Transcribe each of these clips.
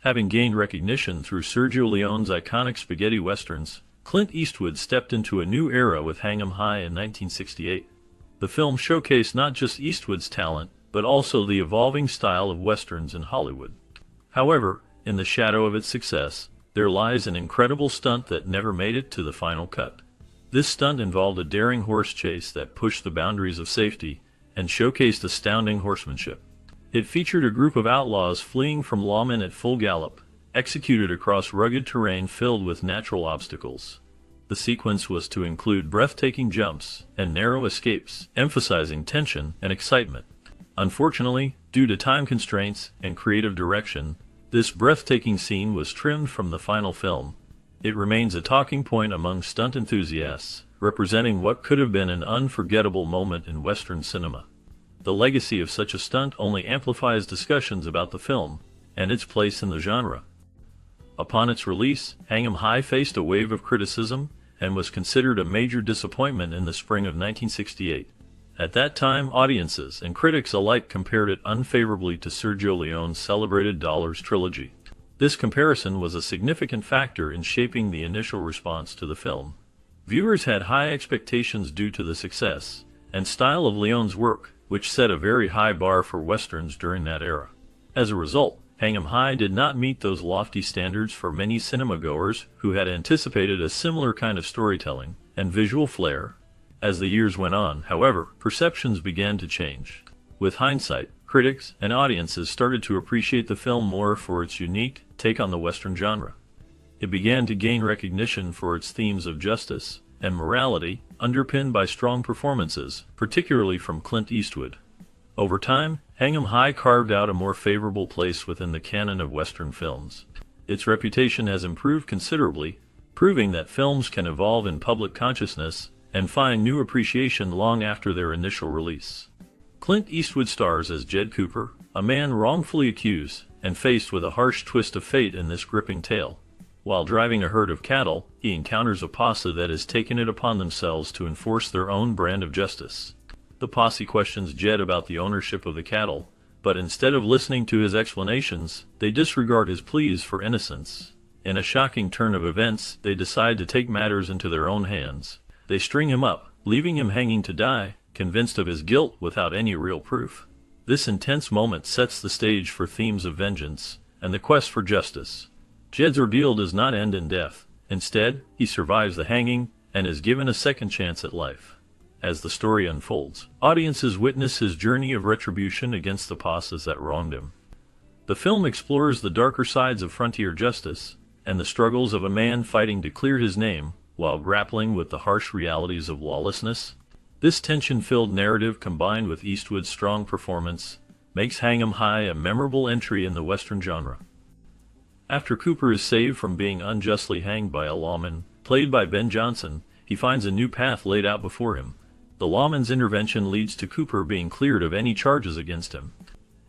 Having gained recognition through Sergio Leone's iconic spaghetti westerns, Clint Eastwood stepped into a new era with Hang 'em High in 1968. The film showcased not just Eastwood's talent, but also the evolving style of westerns in Hollywood. However, in the shadow of its success, there lies an incredible stunt that never made it to the final cut. This stunt involved a daring horse chase that pushed the boundaries of safety and showcased astounding horsemanship. It featured a group of outlaws fleeing from lawmen at full gallop, executed across rugged terrain filled with natural obstacles. The sequence was to include breathtaking jumps and narrow escapes, emphasizing tension and excitement. Unfortunately, due to time constraints and creative direction, this breathtaking scene was trimmed from the final film. It remains a talking point among stunt enthusiasts, representing what could have been an unforgettable moment in Western cinema. The legacy of such a stunt only amplifies discussions about the film and its place in the genre. Upon its release, Hang 'em High faced a wave of criticism and was considered a major disappointment in the spring of 1968. At that time, audiences and critics alike compared it unfavorably to Sergio Leone's celebrated Dollars trilogy. This comparison was a significant factor in shaping the initial response to the film. Viewers had high expectations due to the success and style of Leone's work, which set a very high bar for westerns during that era. As a result, Hang 'em High did not meet those lofty standards for many cinemagoers who had anticipated a similar kind of storytelling and visual flair. As the years went on, however, perceptions began to change. With hindsight, critics and audiences started to appreciate the film more for its unique take on the Western genre. It began to gain recognition for its themes of justice and morality, underpinned by strong performances, particularly from Clint Eastwood. Over time, Hang 'em High carved out a more favorable place within the canon of Western films. Its reputation has improved considerably, proving that films can evolve in public consciousness and find new appreciation long after their initial release. Clint Eastwood stars as Jed Cooper, a man wrongfully accused and faced with a harsh twist of fate in this gripping tale. While driving a herd of cattle, he encounters a posse that has taken it upon themselves to enforce their own brand of justice. The posse questions Jed about the ownership of the cattle, but instead of listening to his explanations, they disregard his pleas for innocence. In a shocking turn of events, they decide to take matters into their own hands. They string him up, leaving him hanging to die, convinced of his guilt without any real proof. This intense moment sets the stage for themes of vengeance and the quest for justice. Jed's ordeal does not end in death. Instead, he survives the hanging and is given a second chance at life. As the story unfolds, audiences witness his journey of retribution against the posses that wronged him. The film explores the darker sides of frontier justice and the struggles of a man fighting to clear his name while grappling with the harsh realities of lawlessness. This tension-filled narrative, combined with Eastwood's strong performance, makes Hang 'em High a memorable entry in the Western genre. After Cooper is saved from being unjustly hanged by a lawman, played by Ben Johnson, he finds a new path laid out before him. The lawman's intervention leads to Cooper being cleared of any charges against him.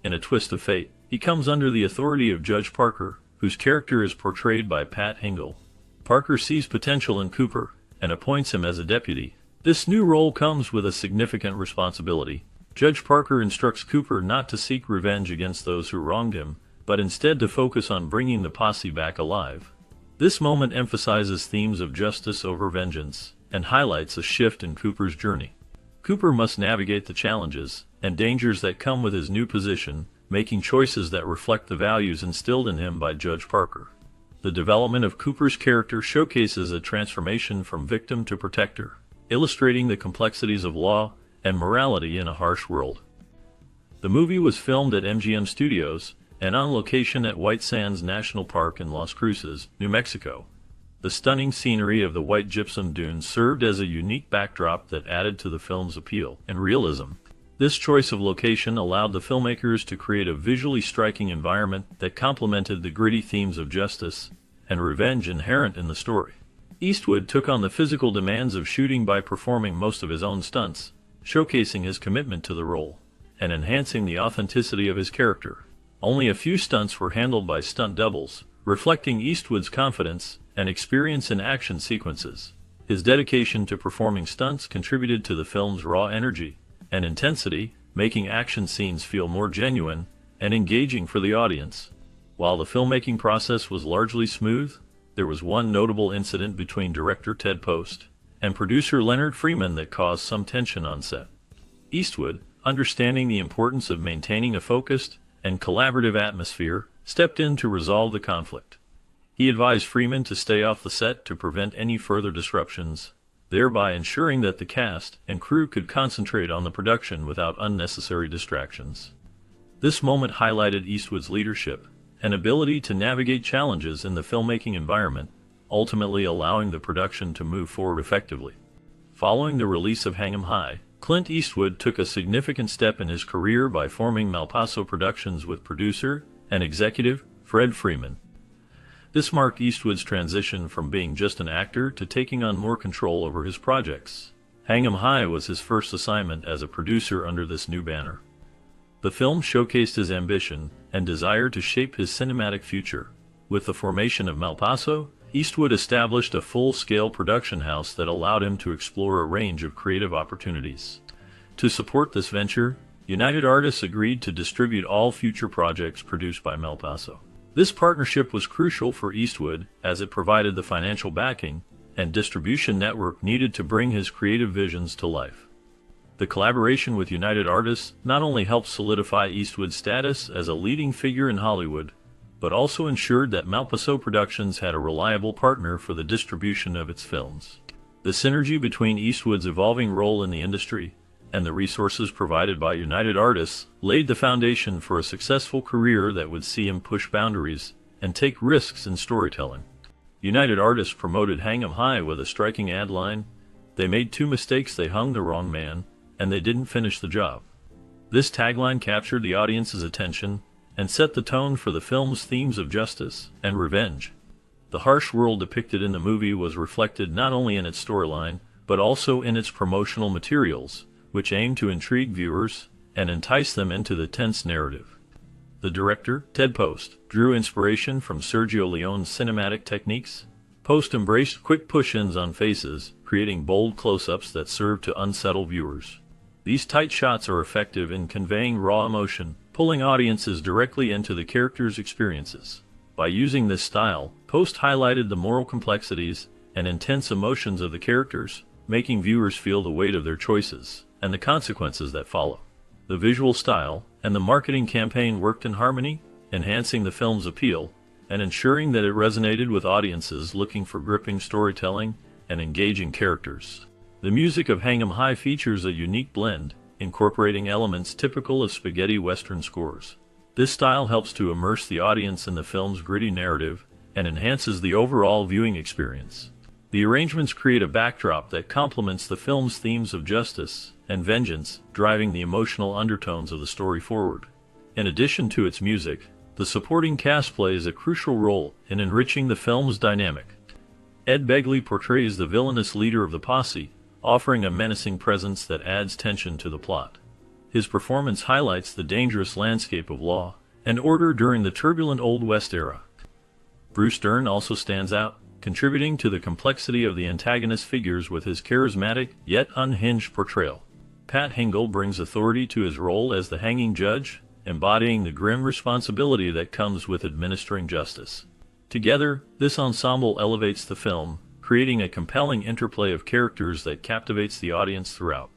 In a twist of fate, he comes under the authority of Judge Parker, whose character is portrayed by Pat Hingle. Parker sees potential in Cooper and appoints him as a deputy. This new role comes with a significant responsibility. Judge Parker instructs Cooper not to seek revenge against those who wronged him, but instead to focus on bringing the posse back alive. This moment emphasizes themes of justice over vengeance and highlights a shift in Cooper's journey. Cooper must navigate the challenges and dangers that come with his new position, making choices that reflect the values instilled in him by Judge Parker. The development of Cooper's character showcases a transformation from victim to protector, illustrating the complexities of law and morality in a harsh world. The movie was filmed at MGM Studios and on location at White Sands National Park in Las Cruces, New Mexico. The stunning scenery of the white gypsum dunes served as a unique backdrop that added to the film's appeal and realism. This choice of location allowed the filmmakers to create a visually striking environment that complemented the gritty themes of justice and revenge inherent in the story. Eastwood took on the physical demands of shooting by performing most of his own stunts, showcasing his commitment to the role and enhancing the authenticity of his character. Only a few stunts were handled by stunt doubles, reflecting Eastwood's confidence and experience in action sequences. His dedication to performing stunts contributed to the film's raw energy and intensity, making action scenes feel more genuine and engaging for the audience. While the filmmaking process was largely smooth, there was one notable incident between director Ted Post and producer Leonard Freeman that caused some tension on set. Eastwood, understanding the importance of maintaining a focused and collaborative atmosphere, stepped in to resolve the conflict. He advised Freeman to stay off the set to prevent any further disruptions, thereby ensuring that the cast and crew could concentrate on the production without unnecessary distractions. This moment highlighted Eastwood's leadership and ability to navigate challenges in the filmmaking environment, ultimately allowing the production to move forward effectively. Following the release of Hang 'em High, Clint Eastwood took a significant step in his career by forming Malpaso Productions with producer and executive Fred Freeman. This marked Eastwood's transition from being just an actor to taking on more control over his projects. Hang 'em High was his first assignment as a producer under this new banner. The film showcased his ambition and desire to shape his cinematic future. With the formation of Malpaso, Eastwood established a full-scale production house that allowed him to explore a range of creative opportunities. To support this venture, United Artists agreed to distribute all future projects produced by Malpaso. This partnership was crucial for Eastwood as it provided the financial backing and distribution network needed to bring his creative visions to life. The collaboration with United Artists not only helped solidify Eastwood's status as a leading figure in Hollywood, but also ensured that Malpaso Productions had a reliable partner for the distribution of its films. The synergy between Eastwood's evolving role in the industry and the resources provided by United Artists laid the foundation for a successful career that would see him push boundaries and take risks in storytelling. United Artists promoted Hang 'em High with a striking ad line, "They made two mistakes, they hung the wrong man, and they didn't finish the job." This tagline captured the audience's attention and set the tone for the film's themes of justice and revenge. The harsh world depicted in the movie was reflected not only in its storyline, but also in its promotional materials, which aimed to intrigue viewers and entice them into the tense narrative. The director, Ted Post, drew inspiration from Sergio Leone's cinematic techniques. Post embraced quick push-ins on faces, creating bold close-ups that served to unsettle viewers. These tight shots are effective in conveying raw emotion, pulling audiences directly into the characters' experiences. By using this style, Post highlighted the moral complexities and intense emotions of the characters, making viewers feel the weight of their choices and the consequences that follow. The visual style and the marketing campaign worked in harmony, enhancing the film's appeal and ensuring that it resonated with audiences looking for gripping storytelling and engaging characters. The music of Hang 'em High features a unique blend, incorporating elements typical of spaghetti western scores. This style helps to immerse the audience in the film's gritty narrative and enhances the overall viewing experience. The arrangements create a backdrop that complements the film's themes of justice and vengeance, driving the emotional undertones of the story forward. In addition to its music, the supporting cast plays a crucial role in enriching the film's dynamic. Ed Begley portrays the villainous leader of the posse, offering a menacing presence that adds tension to the plot. His performance highlights the dangerous landscape of law and order during the turbulent Old West era. Bruce Dern also stands out, contributing to the complexity of the antagonist figures with his charismatic yet unhinged portrayal. Pat Hingle brings authority to his role as the hanging judge, embodying the grim responsibility that comes with administering justice. Together, this ensemble elevates the film, creating a compelling interplay of characters that captivates the audience throughout.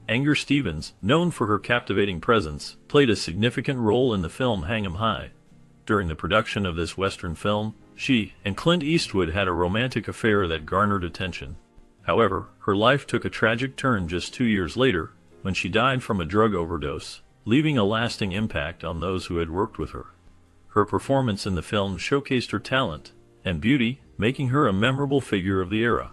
Anger Stevens, known for her captivating presence, played a significant role in the film Hang 'em High. During the production of this Western film, she and Clint Eastwood had a romantic affair that garnered attention. However, her life took a tragic turn just 2 years later, when she died from a drug overdose, leaving a lasting impact on those who had worked with her. Her performance in the film showcased her talent and beauty, making her a memorable figure of the era.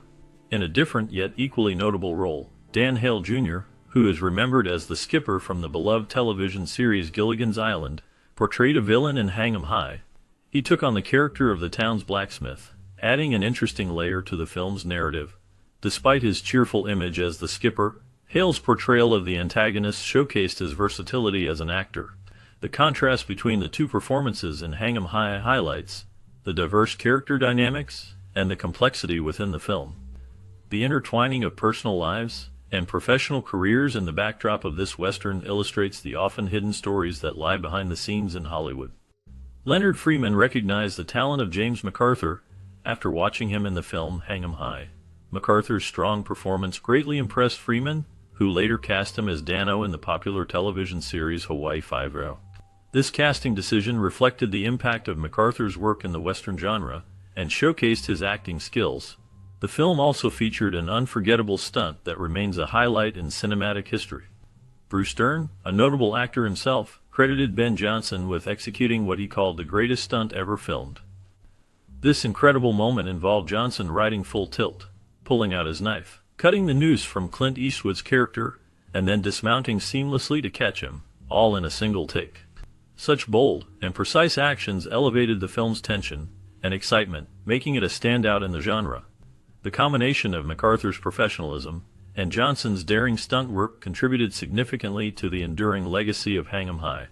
In a different yet equally notable role, Dan Hale Jr., who is remembered as the skipper from the beloved television series Gilligan's Island, portrayed a villain in Hang 'em High. He took on the character of the town's blacksmith, adding an interesting layer to the film's narrative. Despite his cheerful image as the skipper, Hale's portrayal of the antagonist showcased his versatility as an actor. The contrast between the two performances in Hang 'em High highlights the diverse character dynamics and the complexity within the film. The intertwining of personal lives and professional careers in the backdrop of this Western illustrates the often hidden stories that lie behind the scenes in Hollywood. Leonard Freeman recognized the talent of James MacArthur after watching him in the film Hang 'em High. MacArthur's strong performance greatly impressed Freeman, who later cast him as Dano in the popular television series Hawaii Five-O. This casting decision reflected the impact of MacArthur's work in the Western genre and showcased his acting skills. The film also featured an unforgettable stunt that remains a highlight in cinematic history. Bruce Dern, a notable actor himself, credited Ben Johnson with executing what he called the greatest stunt ever filmed. This incredible moment involved Johnson riding full tilt, pulling out his knife, cutting the noose from Clint Eastwood's character, and then dismounting seamlessly to catch him, all in a single take. Such bold and precise actions elevated the film's tension and excitement, making it a standout in the genre. The combination of MacArthur's professionalism and Johnson's daring stunt work contributed significantly to the enduring legacy of Hang 'em High.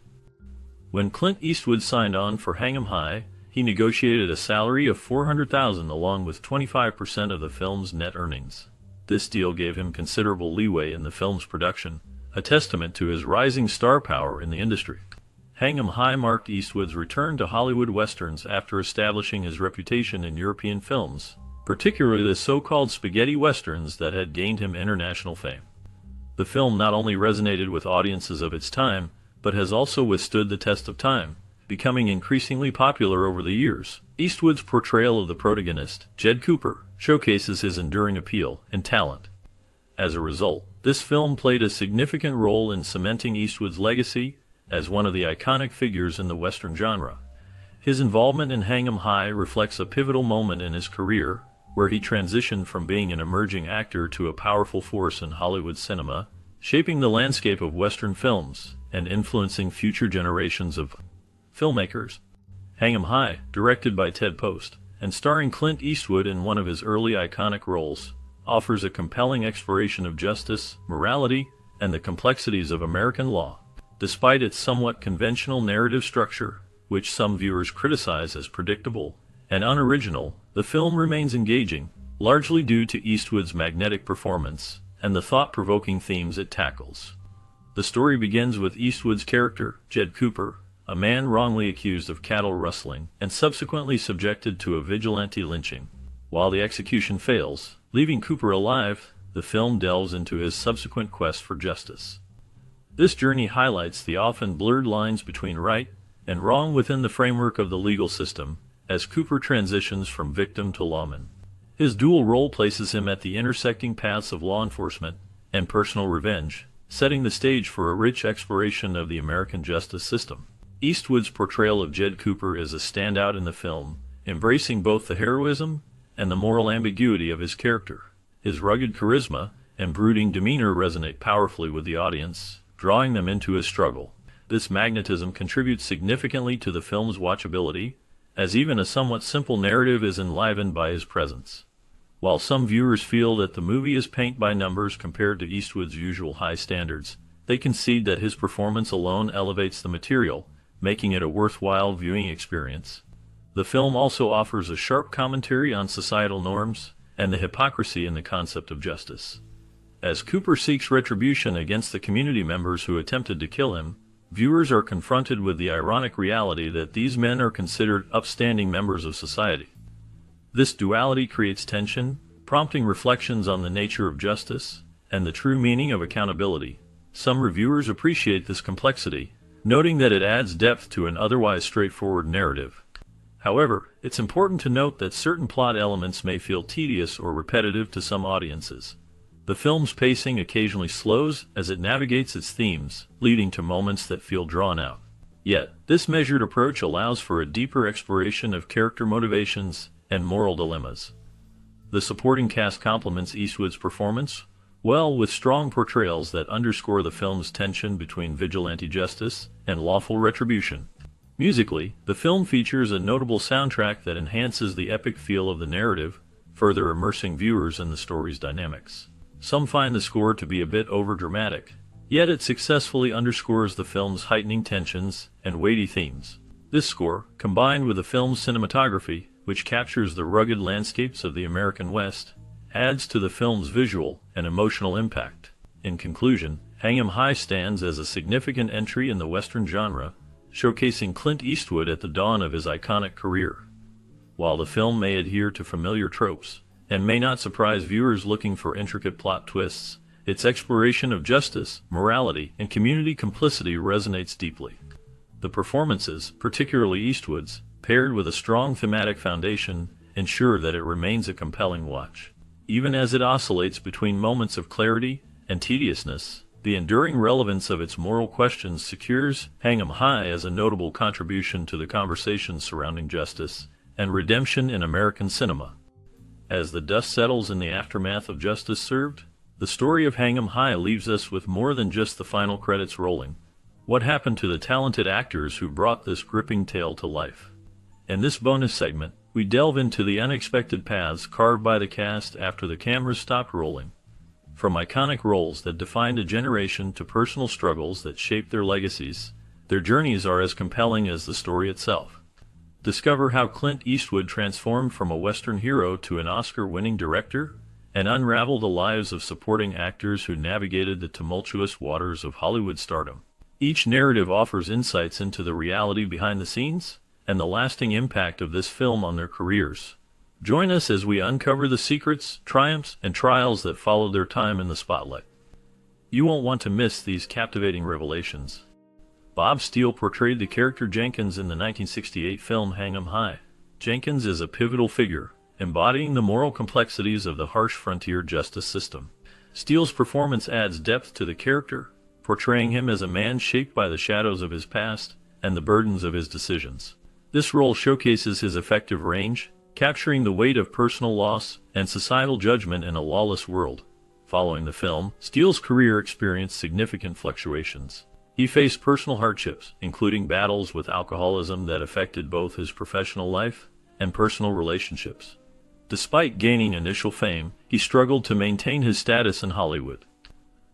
When Clint Eastwood signed on for Hang 'em High, he negotiated a salary of $400,000 along with 25% of the film's net earnings. This deal gave him considerable leeway in the film's production, a testament to his rising star power in the industry. Hang 'em High marked Eastwood's return to Hollywood westerns after establishing his reputation in European films, particularly the so-called spaghetti westerns that had gained him international fame. The film not only resonated with audiences of its time, but has also withstood the test of time, becoming increasingly popular over the years. Eastwood's portrayal of the protagonist, Jed Cooper, showcases his enduring appeal and talent. As a result, this film played a significant role in cementing Eastwood's legacy as one of the iconic figures in the Western genre. His involvement in Hang 'em High reflects a pivotal moment in his career, where he transitioned from being an emerging actor to a powerful force in Hollywood cinema, shaping the landscape of Western films and influencing future generations of filmmakers. Hang 'em High, directed by Ted Post, and starring Clint Eastwood in one of his early iconic roles, offers a compelling exploration of justice, morality, and the complexities of American law. Despite its somewhat conventional narrative structure, which some viewers criticize as predictable and unoriginal, the film remains engaging, largely due to Eastwood's magnetic performance and the thought-provoking themes it tackles. The story begins with Eastwood's character, Jed Cooper, a man wrongly accused of cattle rustling and subsequently subjected to a vigilante lynching. While the execution fails, leaving Cooper alive, the film delves into his subsequent quest for justice. This journey highlights the often blurred lines between right and wrong within the framework of the legal system, as Cooper transitions from victim to lawman. His dual role places him at the intersecting paths of law enforcement and personal revenge, setting the stage for a rich exploration of the American justice system. Eastwood's portrayal of Jed Cooper is a standout in the film, embracing both the heroism and the moral ambiguity of his character. His rugged charisma and brooding demeanor resonate powerfully with the audience, drawing them into his struggle. This magnetism contributes significantly to the film's watchability, as even a somewhat simple narrative is enlivened by his presence. While some viewers feel that the movie is paint by numbers compared to Eastwood's usual high standards, they concede that his performance alone elevates the material, making it a worthwhile viewing experience. The film also offers a sharp commentary on societal norms and the hypocrisy in the concept of justice. As Cooper seeks retribution against the community members who attempted to kill him, viewers are confronted with the ironic reality that these men are considered upstanding members of society. This duality creates tension, prompting reflections on the nature of justice and the true meaning of accountability. Some reviewers appreciate this complexity, noting that it adds depth to an otherwise straightforward narrative. However, it's important to note that certain plot elements may feel tedious or repetitive to some audiences. The film's pacing occasionally slows as it navigates its themes, leading to moments that feel drawn out. Yet, this measured approach allows for a deeper exploration of character motivations and moral dilemmas. The supporting cast complements Eastwood's performance well, with strong portrayals that underscore the film's tension between vigilante justice and lawful retribution. Musically, the film features a notable soundtrack that enhances the epic feel of the narrative, further immersing viewers in the story's dynamics. Some find the score to be a bit overdramatic, yet it successfully underscores the film's heightening tensions and weighty themes. This score, combined with the film's cinematography, which captures the rugged landscapes of the American West, adds to the film's visual and emotional impact. In conclusion, Hang 'em High stands as a significant entry in the Western genre, showcasing Clint Eastwood at the dawn of his iconic career. While the film may adhere to familiar tropes, and may not surprise viewers looking for intricate plot twists, its exploration of justice, morality, and community complicity resonates deeply. The performances, particularly Eastwood's, paired with a strong thematic foundation, ensure that it remains a compelling watch. Even as it oscillates between moments of clarity and tediousness, the enduring relevance of its moral questions secures Hang 'em High as a notable contribution to the conversation surrounding justice and redemption in American cinema. As the dust settles in the aftermath of Justice Served, the story of Hang 'em High leaves us with more than just the final credits rolling. What happened to the talented actors who brought this gripping tale to life? In this bonus segment, we delve into the unexpected paths carved by the cast after the cameras stopped rolling. From iconic roles that defined a generation to personal struggles that shaped their legacies, their journeys are as compelling as the story itself. Discover how Clint Eastwood transformed from a Western hero to an Oscar-winning director, and unravel the lives of supporting actors who navigated the tumultuous waters of Hollywood stardom. Each narrative offers insights into the reality behind the scenes, and the lasting impact of this film on their careers. Join us as we uncover the secrets, triumphs, and trials that followed their time in the spotlight. You won't want to miss these captivating revelations. Bob Steele portrayed the character Jenkins in the 1968 film Hang 'em High. Jenkins is a pivotal figure, embodying the moral complexities of the harsh frontier justice system. Steele's performance adds depth to the character, portraying him as a man shaped by the shadows of his past and the burdens of his decisions. This role showcases his effective range, capturing the weight of personal loss and societal judgment in a lawless world. Following the film, Steele's career experienced significant fluctuations. He faced personal hardships, including battles with alcoholism that affected both his professional life and personal relationships. Despite gaining initial fame, he struggled to maintain his status in Hollywood.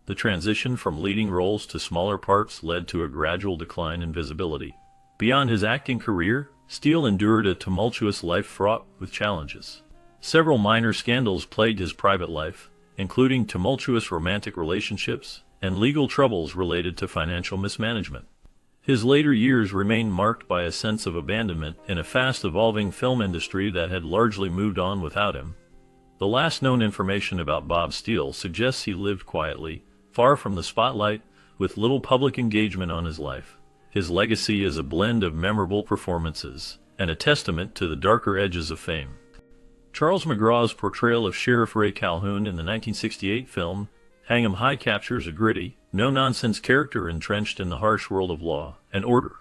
The transition from leading roles to smaller parts led to a gradual decline in visibility. Beyond his acting career, Steele endured a tumultuous life fraught with challenges. Several minor scandals plagued his private life, including tumultuous romantic relationships and legal troubles related to financial mismanagement. His later years remained marked by a sense of abandonment in a fast-evolving film industry that had largely moved on without him. The last known information about Bob Steele suggests he lived quietly, far from the spotlight, with little public engagement on his life. His legacy is a blend of memorable performances and a testament to the darker edges of fame. Charles McGraw's portrayal of Sheriff Ray Calhoun in the 1968 film Hang 'em High captures a gritty, no-nonsense character entrenched in the harsh world of law and order.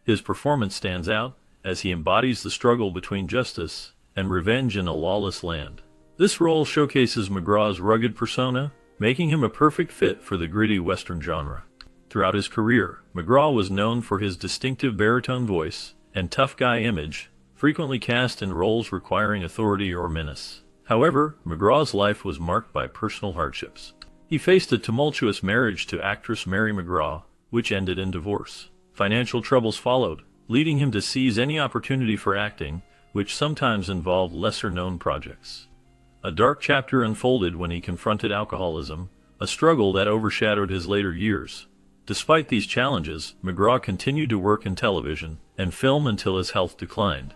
His performance stands out as he embodies the struggle between justice and revenge in a lawless land. This role showcases McGraw's rugged persona, making him a perfect fit for the gritty Western genre. Throughout his career, McGraw was known for his distinctive baritone voice and tough guy image, frequently cast in roles requiring authority or menace. However, McGraw's life was marked by personal hardships. He faced a tumultuous marriage to actress Mary McGraw, which ended in divorce. Financial troubles followed, leading him to seize any opportunity for acting, which sometimes involved lesser-known projects. A dark chapter unfolded when he confronted alcoholism, a struggle that overshadowed his later years. Despite these challenges, McGraw continued to work in television and film until his health declined.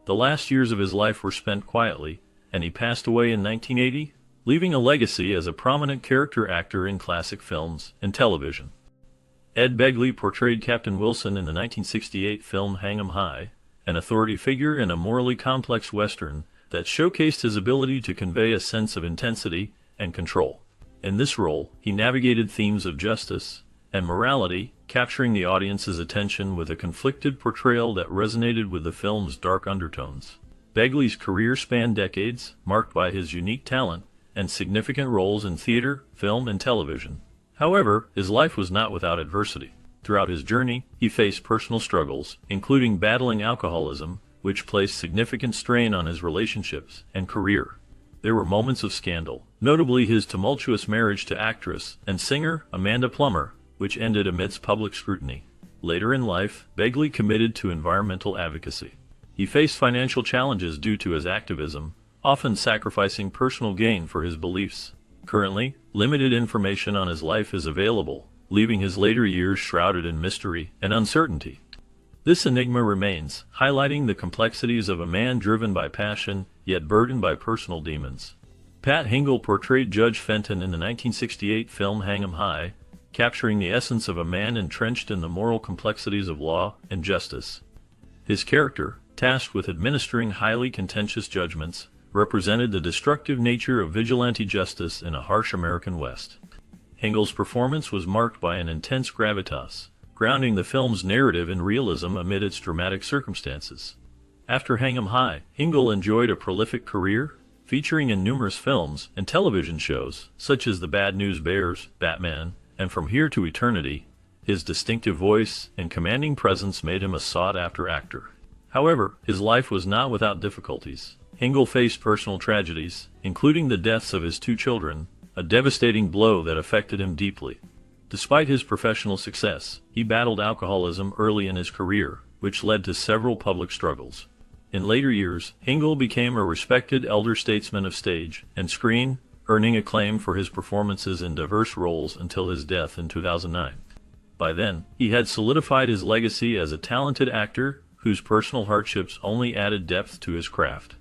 The last years of his life were spent quietly, and he passed away in 1980, leaving a legacy as a prominent character actor in classic films and television. Ed Begley portrayed Captain Wilson in the 1968 film Hang 'em High, an authority figure in a morally complex Western that showcased his ability to convey a sense of intensity and control. In this role, he navigated themes of justice and morality, capturing the audience's attention with a conflicted portrayal that resonated with the film's dark undertones. Begley's career spanned decades, marked by his unique talent and significant roles in theater, film, and television. However, his life was not without adversity. Throughout his journey, he faced personal struggles, including battling alcoholism, which placed significant strain on his relationships and career. There were moments of scandal, notably his tumultuous marriage to actress and singer Amanda Plummer, which ended amidst public scrutiny. Later in life, Begley committed to environmental advocacy. He faced financial challenges due to his activism, often sacrificing personal gain for his beliefs. Currently, limited information on his life is available, leaving his later years shrouded in mystery and uncertainty. This enigma remains, highlighting the complexities of a man driven by passion, yet burdened by personal demons. Pat Hingle portrayed Judge Fenton in the 1968 film Hang 'em High, capturing the essence of a man entrenched in the moral complexities of law and justice. His character, tasked with administering highly contentious judgments, represented the destructive nature of vigilante justice in a harsh American West. Hingle's performance was marked by an intense gravitas, grounding the film's narrative in realism amid its dramatic circumstances. After Hang 'em High, Hingle enjoyed a prolific career, featuring in numerous films and television shows, such as The Bad News Bears, Batman, and From Here to Eternity. His distinctive voice and commanding presence made him a sought-after actor. However, his life was not without difficulties. Hingle faced personal tragedies, including the deaths of his two children, a devastating blow that affected him deeply. Despite his professional success, he battled alcoholism early in his career, which led to several public struggles. In later years, Hingle became a respected elder statesman of stage and screen, earning acclaim for his performances in diverse roles until his death in 2009. By then, he had solidified his legacy as a talented actor whose personal hardships only added depth to his craft.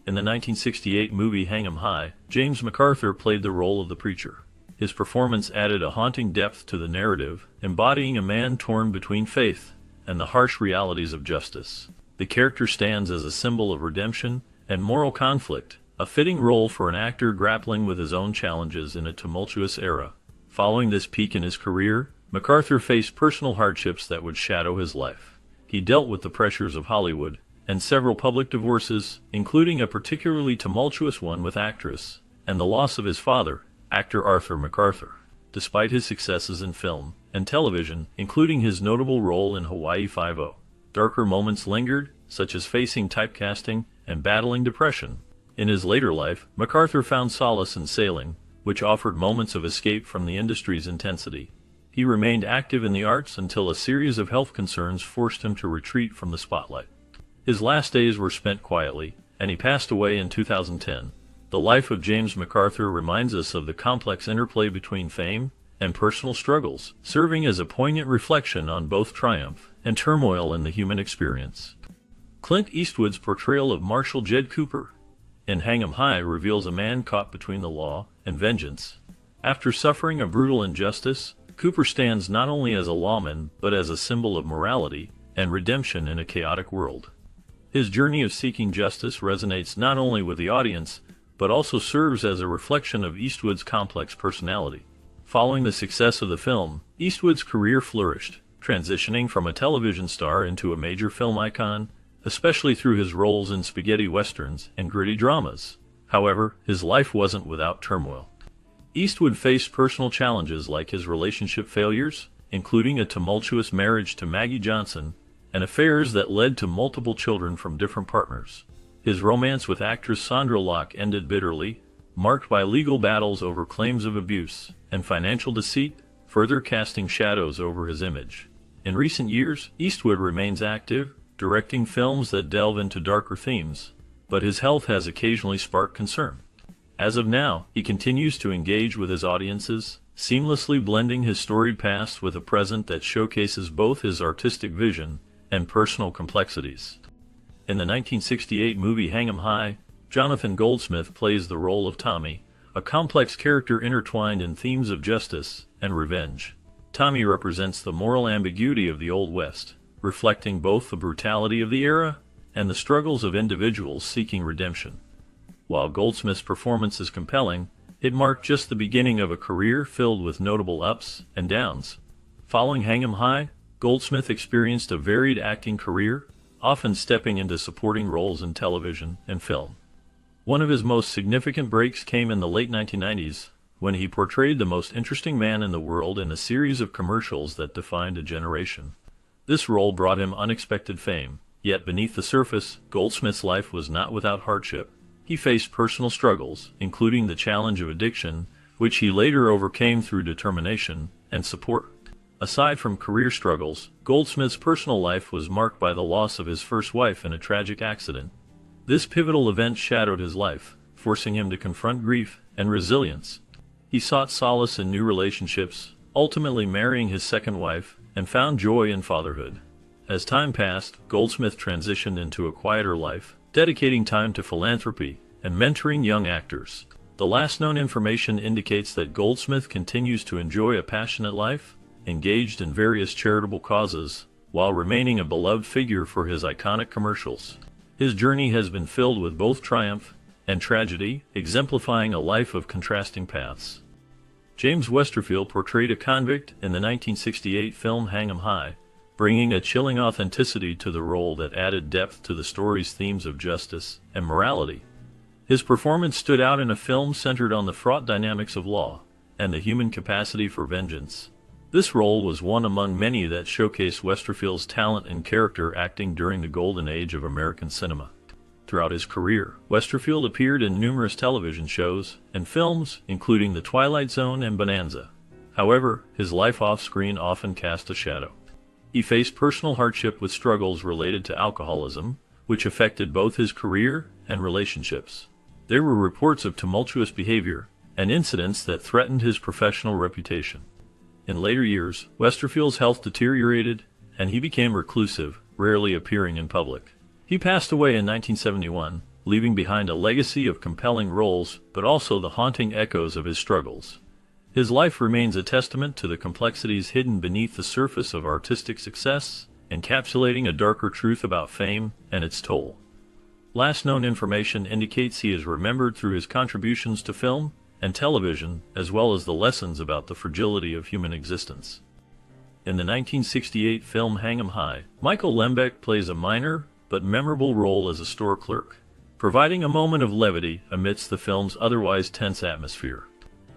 In the 1968 movie Hang 'em High, James MacArthur played the role of the preacher. His performance added a haunting depth to the narrative, embodying a man torn between faith and the harsh realities of justice. The character stands as a symbol of redemption and moral conflict, a fitting role for an actor grappling with his own challenges in a tumultuous era. Following this peak in his career, MacArthur faced personal hardships that would shadow his life. He dealt with the pressures of Hollywood and several public divorces, including a particularly tumultuous one with actress, and the loss of his father, actor Arthur MacArthur. Despite his successes in film and television, including his notable role in Hawaii Five-0, darker moments lingered, such as facing typecasting and battling depression. In his later life, MacArthur found solace in sailing, which offered moments of escape from the industry's intensity. He remained active in the arts until a series of health concerns forced him to retreat from the spotlight. His last days were spent quietly, and he passed away in 2010. The life of James MacArthur reminds us of the complex interplay between fame and personal struggles, serving as a poignant reflection on both triumph and turmoil in the human experience. Clint Eastwood's portrayal of Marshal Jed Cooper in Hang 'em High reveals a man caught between the law and vengeance. After suffering a brutal injustice, Cooper stands not only as a lawman but as a symbol of morality and redemption in a chaotic world. His journey of seeking justice resonates not only with the audience, but also serves as a reflection of Eastwood's complex personality. Following the success of the film, Eastwood's career flourished, transitioning from a television star into a major film icon, especially through his roles in spaghetti westerns and gritty dramas. However, his life wasn't without turmoil. Eastwood faced personal challenges like his relationship failures, including a tumultuous marriage to Maggie Johnson, and affairs that led to multiple children from different partners. His romance with actress Sandra Locke ended bitterly, marked by legal battles over claims of abuse and financial deceit, further casting shadows over his image. In recent years, Eastwood remains active, directing films that delve into darker themes, but his health has occasionally sparked concern. As of now, he continues to engage with his audiences, seamlessly blending his storied past with a present that showcases both his artistic vision and personal complexities. In the 1968 movie Hang 'em High, Jonathan Goldsmith plays the role of Tommy, a complex character intertwined in themes of justice and revenge. Tommy represents the moral ambiguity of the Old West, reflecting both the brutality of the era and the struggles of individuals seeking redemption. While Goldsmith's performance is compelling, it marked just the beginning of a career filled with notable ups and downs. Following Hang 'em High, Goldsmith experienced a varied acting career, often stepping into supporting roles in television and film. One of his most significant breaks came in the late 1990s, when he portrayed the most interesting man in the world in a series of commercials that defined a generation. This role brought him unexpected fame, yet beneath the surface, Goldsmith's life was not without hardship. He faced personal struggles, including the challenge of addiction, which he later overcame through determination and support. Aside from career struggles, Goldsmith's personal life was marked by the loss of his first wife in a tragic accident. This pivotal event shadowed his life, forcing him to confront grief and resilience. He sought solace in new relationships, ultimately marrying his second wife, and found joy in fatherhood. As time passed, Goldsmith transitioned into a quieter life, dedicating time to philanthropy and mentoring young actors. The last known information indicates that Goldsmith continues to enjoy a passionate life, engaged in various charitable causes, while remaining a beloved figure for his iconic commercials. His journey has been filled with both triumph and tragedy, exemplifying a life of contrasting paths. James Westerfield portrayed a convict in the 1968 film Hang 'em High, bringing a chilling authenticity to the role that added depth to the story's themes of justice and morality. His performance stood out in a film centered on the fraught dynamics of law and the human capacity for vengeance. This role was one among many that showcased Westerfield's talent and character acting during the golden age of American cinema. Throughout his career, Westerfield appeared in numerous television shows and films, including The Twilight Zone and Bonanza. However, his life off-screen often cast a shadow. He faced personal hardship with struggles related to alcoholism, which affected both his career and relationships. There were reports of tumultuous behavior and incidents that threatened his professional reputation. In later years, Westerfield's health deteriorated, and he became reclusive, rarely appearing in public. He passed away in 1971, leaving behind a legacy of compelling roles, but also the haunting echoes of his struggles. His life remains a testament to the complexities hidden beneath the surface of artistic success, encapsulating a darker truth about fame and its toll. Last known information indicates he is remembered through his contributions to film and television, as well as the lessons about the fragility of human existence. In the 1968 film Hang 'em High, Michael Lembeck plays a minor but memorable role as a store clerk, providing a moment of levity amidst the film's otherwise tense atmosphere.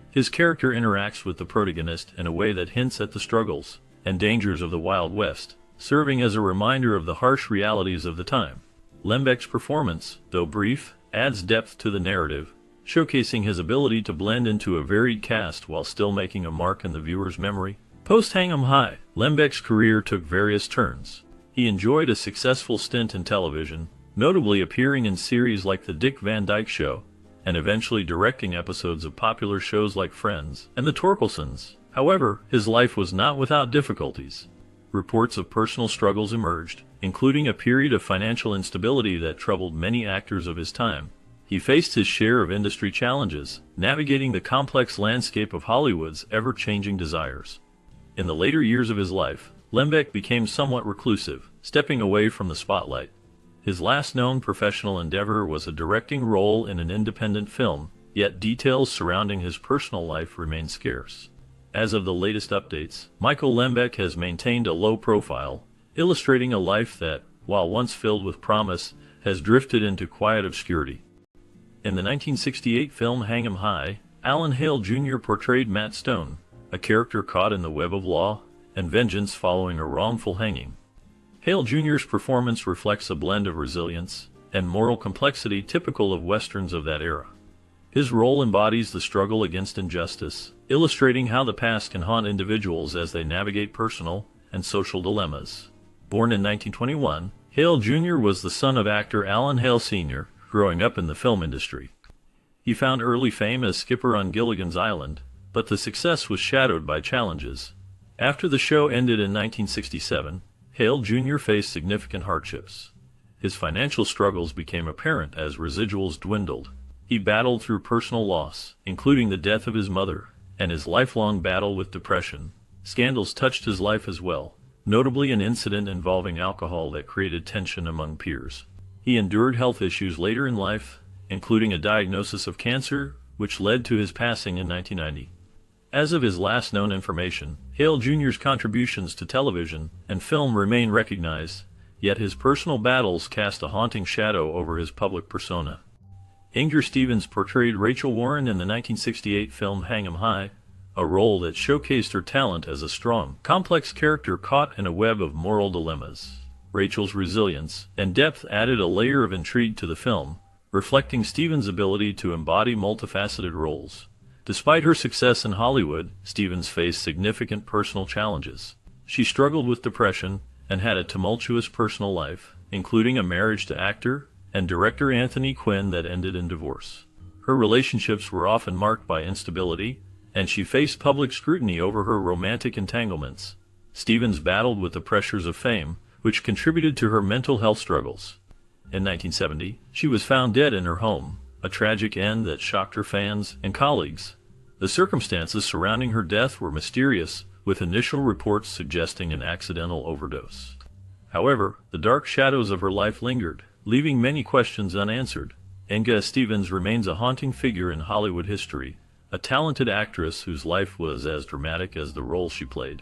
His character interacts with the protagonist in a way that hints at the struggles and dangers of the Wild West, serving as a reminder of the harsh realities of the time. Lembeck's performance, though brief, adds depth to the narrative, showcasing his ability to blend into a varied cast while still making a mark in the viewer's memory. Post Hang 'em High, Lembeck's career took various turns. He enjoyed a successful stint in television, notably appearing in series like The Dick Van Dyke Show, and eventually directing episodes of popular shows like Friends and The Torkelsons. However, his life was not without difficulties. Reports of personal struggles emerged, including a period of financial instability that troubled many actors of his time. He faced his share of industry challenges, navigating the complex landscape of Hollywood's ever-changing desires. In the later years of his life, Lembeck became somewhat reclusive, stepping away from the spotlight. His last known professional endeavor was a directing role in an independent film, yet details surrounding his personal life remain scarce. As of the latest updates, Michael Lembeck has maintained a low profile, illustrating a life that, while once filled with promise, has drifted into quiet obscurity. In the 1968 film Hang 'em High, Alan Hale Jr. portrayed Matt Stone, a character caught in the web of law and vengeance following a wrongful hanging. Hale Jr.'s performance reflects a blend of resilience and moral complexity typical of westerns of that era. His role embodies the struggle against injustice, illustrating how the past can haunt individuals as they navigate personal and social dilemmas. Born in 1921, Hale Jr. was the son of actor Alan Hale Sr., growing up in the film industry. He found early fame as skipper on Gilligan's Island, but the success was shadowed by challenges. After the show ended in 1967, Hale Jr. faced significant hardships. His financial struggles became apparent as residuals dwindled. He battled through personal loss, including the death of his mother, and his lifelong battle with depression. Scandals touched his life as well, notably an incident involving alcohol that created tension among peers. He endured health issues later in life, including a diagnosis of cancer, which led to his passing in 1990. As of his last known information, Hale Jr.'s contributions to television and film remain recognized, yet his personal battles cast a haunting shadow over his public persona. Inger Stevens portrayed Rachel Warren in the 1968 film Hang 'em High, a role that showcased her talent as a strong, complex character caught in a web of moral dilemmas. Rachel's resilience and depth added a layer of intrigue to the film, reflecting Stevens' ability to embody multifaceted roles. Despite her success in Hollywood, Stevens faced significant personal challenges. She struggled with depression and had a tumultuous personal life, including a marriage to actor and director Anthony Quinn that ended in divorce. Her relationships were often marked by instability, and she faced public scrutiny over her romantic entanglements. Stevens battled with the pressures of fame, which contributed to her mental health struggles. In 1970, she was found dead in her home, a tragic end that shocked her fans and colleagues. The circumstances surrounding her death were mysterious, with initial reports suggesting an accidental overdose. However, the dark shadows of her life lingered, leaving many questions unanswered. Inga Stevens remains a haunting figure in Hollywood history, a talented actress whose life was as dramatic as the role she played.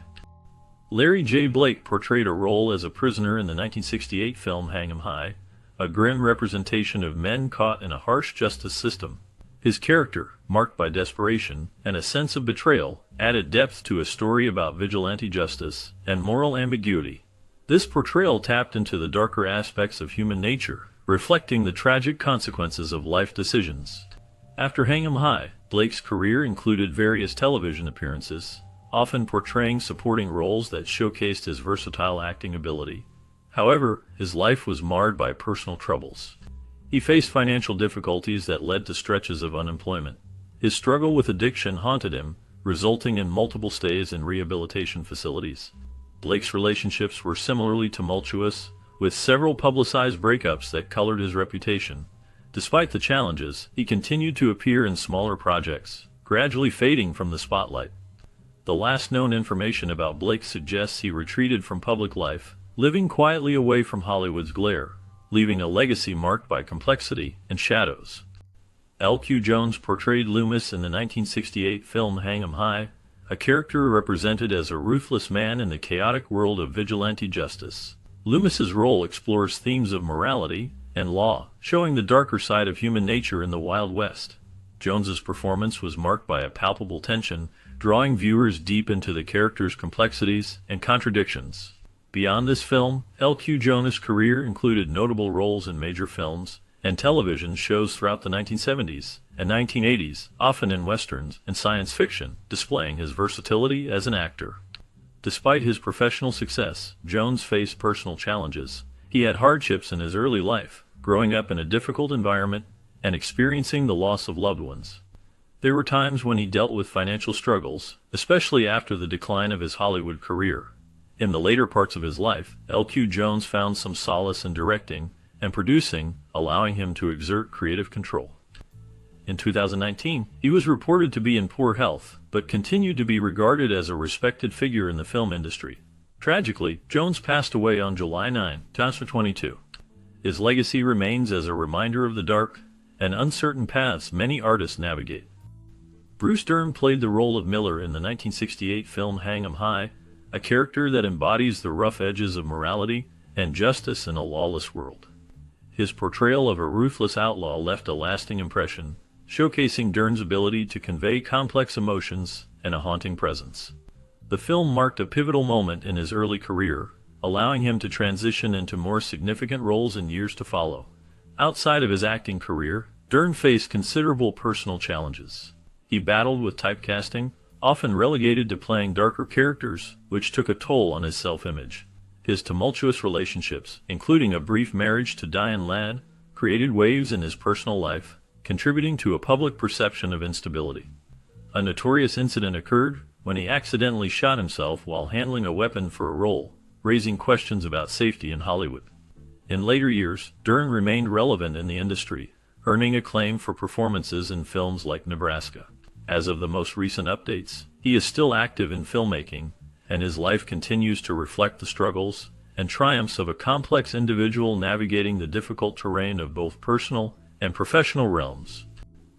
Larry J. Blake portrayed a role as a prisoner in the 1968 film Hang 'em High, a grim representation of men caught in a harsh justice system. His character, marked by desperation and a sense of betrayal, added depth to a story about vigilante justice and moral ambiguity. This portrayal tapped into the darker aspects of human nature, reflecting the tragic consequences of life decisions. After Hang 'em High, Blake's career included various television appearances, often portraying supporting roles that showcased his versatile acting ability. However, his life was marred by personal troubles. He faced financial difficulties that led to stretches of unemployment. His struggle with addiction haunted him, resulting in multiple stays in rehabilitation facilities. Blake's relationships were similarly tumultuous, with several publicized breakups that colored his reputation. Despite the challenges, he continued to appear in smaller projects, gradually fading from the spotlight. The last known information about Blake suggests he retreated from public life, living quietly away from Hollywood's glare, leaving a legacy marked by complexity and shadows. L.Q. Jones portrayed Loomis in the 1968 film Hang 'em High, a character represented as a ruthless man in the chaotic world of vigilante justice. Loomis's role explores themes of morality and law, showing the darker side of human nature in the Wild West. Jones's performance was marked by a palpable tension, drawing viewers deep into the character's complexities and contradictions. Beyond this film, L.Q. Jones' career included notable roles in major films and television shows throughout the 1970s and 1980s, often in westerns and science fiction, displaying his versatility as an actor. Despite his professional success, Jones faced personal challenges. He had hardships in his early life, growing up in a difficult environment and experiencing the loss of loved ones. There were times when he dealt with financial struggles, especially after the decline of his Hollywood career. In the later parts of his life, L.Q. Jones found some solace in directing and producing, allowing him to exert creative control. In 2019, he was reported to be in poor health, but continued to be regarded as a respected figure in the film industry. Tragically, Jones passed away on July 9, 2022. His legacy remains as a reminder of the dark and uncertain paths many artists navigate. Bruce Dern played the role of Miller in the 1968 film Hang 'em High, a character that embodies the rough edges of morality and justice in a lawless world. His portrayal of a ruthless outlaw left a lasting impression, showcasing Dern's ability to convey complex emotions and a haunting presence. The film marked a pivotal moment in his early career, allowing him to transition into more significant roles in years to follow. Outside of his acting career, Dern faced considerable personal challenges. He battled with typecasting, often relegated to playing darker characters, which took a toll on his self-image. His tumultuous relationships, including a brief marriage to Diane Ladd, created waves in his personal life, contributing to a public perception of instability. A notorious incident occurred when he accidentally shot himself while handling a weapon for a role, raising questions about safety in Hollywood. In later years, Dern remained relevant in the industry, earning acclaim for performances in films like Nebraska. As of the most recent updates, he is still active in filmmaking, and his life continues to reflect the struggles and triumphs of a complex individual navigating the difficult terrain of both personal and professional realms.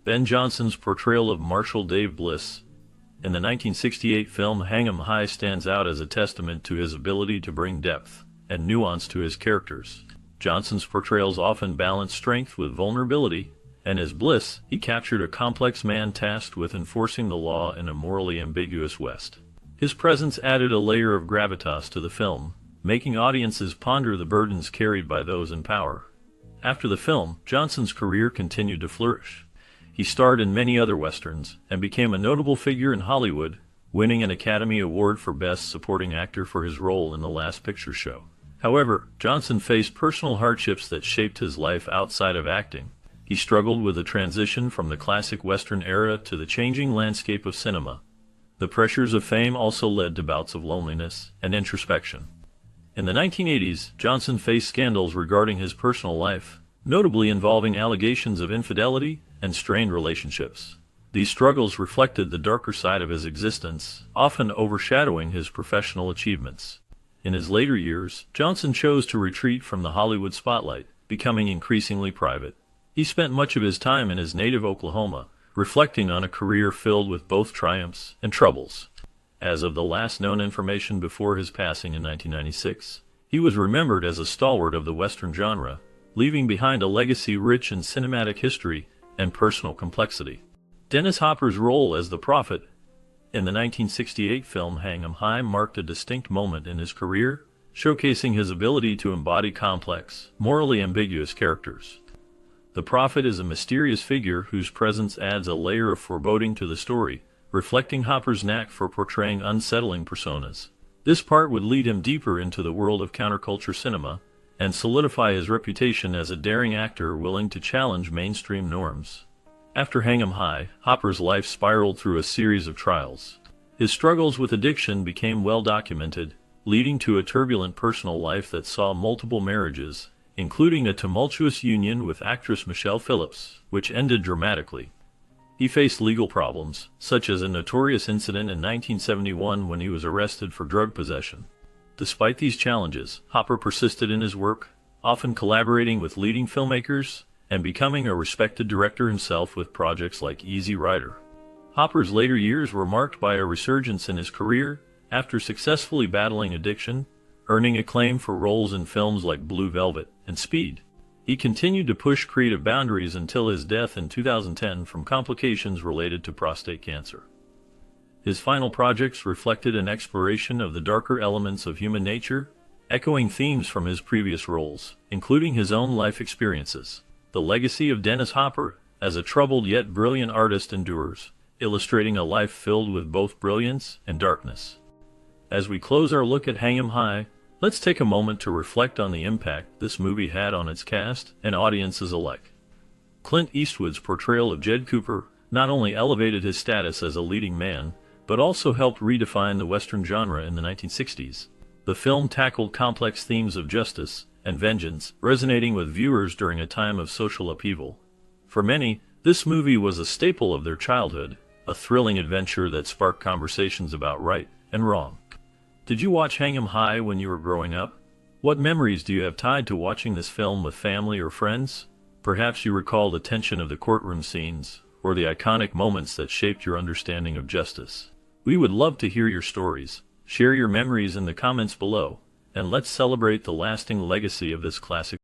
Ben Johnson's portrayal of Marshal Dave Bliss in the 1968 film Hang 'em High stands out as a testament to his ability to bring depth and nuance to his characters. Johnson's portrayals often balance strength with vulnerability, and as Bliss, he captured a complex man tasked with enforcing the law in a morally ambiguous West. His presence added a layer of gravitas to the film, making audiences ponder the burdens carried by those in power. After the film, Johnson's career continued to flourish. He starred in many other westerns and became a notable figure in Hollywood, winning an Academy Award for Best Supporting Actor for his role in The Last Picture Show. However, Johnson faced personal hardships that shaped his life outside of acting. He struggled with the transition from the classic Western era to the changing landscape of cinema. The pressures of fame also led to bouts of loneliness and introspection. In the 1980s, Johnson faced scandals regarding his personal life, notably involving allegations of infidelity and strained relationships. These struggles reflected the darker side of his existence, often overshadowing his professional achievements. In his later years, Johnson chose to retreat from the Hollywood spotlight, becoming increasingly private. He spent much of his time in his native Oklahoma, reflecting on a career filled with both triumphs and troubles. As of the last known information before his passing in 1996, he was remembered as a stalwart of the Western genre, leaving behind a legacy rich in cinematic history and personal complexity. Dennis Hopper's role as the Prophet in the 1968 film Hang 'em High marked a distinct moment in his career, showcasing his ability to embody complex, morally ambiguous characters. The Prophet is a mysterious figure whose presence adds a layer of foreboding to the story, reflecting Hopper's knack for portraying unsettling personas. This part would lead him deeper into the world of counterculture cinema and solidify his reputation as a daring actor willing to challenge mainstream norms. After Hang 'em High, Hopper's life spiraled through a series of trials. His struggles with addiction became well documented, leading to a turbulent personal life that saw multiple marriages, including a tumultuous union with actress Michelle Phillips, which ended dramatically. He faced legal problems, such as a notorious incident in 1971 when he was arrested for drug possession. Despite these challenges, Hopper persisted in his work, often collaborating with leading filmmakers and becoming a respected director himself with projects like Easy Rider. Hopper's later years were marked by a resurgence in his career after successfully battling addiction, earning acclaim for roles in films like Blue Velvet and Speed. He continued to push creative boundaries until his death in 2010 from complications related to prostate cancer. His final projects reflected an exploration of the darker elements of human nature, echoing themes from his previous roles, including his own life experiences. The legacy of Dennis Hopper as a troubled yet brilliant artist endures, illustrating a life filled with both brilliance and darkness. As we close our look at Hang 'em High, let's take a moment to reflect on the impact this movie had on its cast and audiences alike. Clint Eastwood's portrayal of Jed Cooper not only elevated his status as a leading man, but also helped redefine the Western genre in the 1960s. The film tackled complex themes of justice and vengeance, resonating with viewers during a time of social upheaval. For many, this movie was a staple of their childhood, a thrilling adventure that sparked conversations about right and wrong. Did you watch Hang 'em High when you were growing up? What memories do you have tied to watching this film with family or friends? Perhaps you recall the tension of the courtroom scenes, or the iconic moments that shaped your understanding of justice. We would love to hear your stories. Share your memories in the comments below, and let's celebrate the lasting legacy of this classic